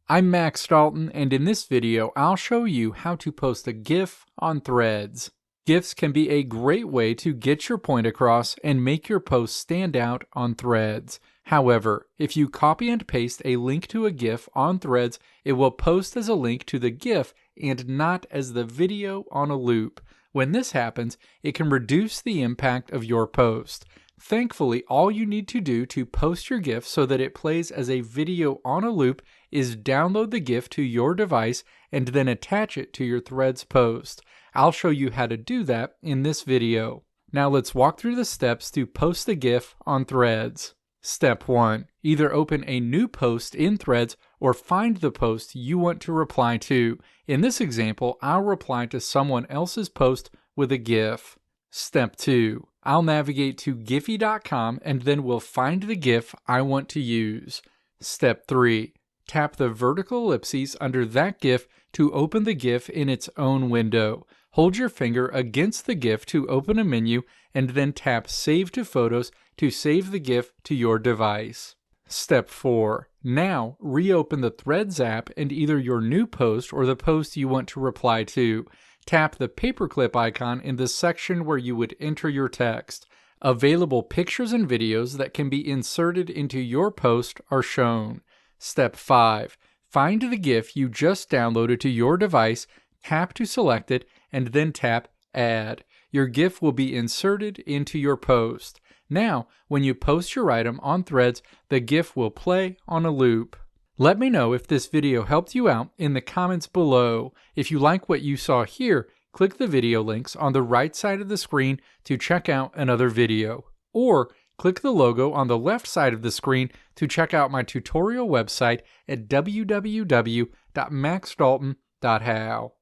I'm Max Dalton, and in this video I'll show you how to post a GIF on Threads. GIFs can be a great way to get your point across and make your post stand out on Threads. However, if you copy and paste a link to a GIF on Threads, it will post as a link to the GIF and not as the video on a loop. When this happens, it can reduce the impact of your post. Thankfully, all you need to do to post your GIF so that it plays as a video on a loop is download the GIF to your device and then attach it to your Threads post. I'll show you how to do that in this video. Now let's walk through the steps to post the GIF on Threads. Step 1. Either open a new post in Threads or find the post you want to reply to. In this example, I'll reply to someone else's post with a GIF. Step 2. I'll navigate to Giphy.com and then we'll find the GIF I want to use. Step 3. Tap the vertical ellipses under that GIF to open the GIF in its own window. Hold your finger against the GIF to open a menu and then tap Save to Photos to save the GIF to your device. Step 4. Now reopen the Threads app and either your new post or the post you want to reply to. Tap the paperclip icon in the section where you would enter your text. Available pictures and videos that can be inserted into your post are shown. Step 5. Find the GIF you just downloaded to your device, tap to select it, and then tap Add. Your GIF will be inserted into your post. Now, when you post your item on Threads, the GIF will play on a loop. Let me know if this video helped you out in the comments below. If you like what you saw here, click the video links on the right side of the screen to check out another video. Or click the logo on the left side of the screen to check out my tutorial website at www.maxdalton.how.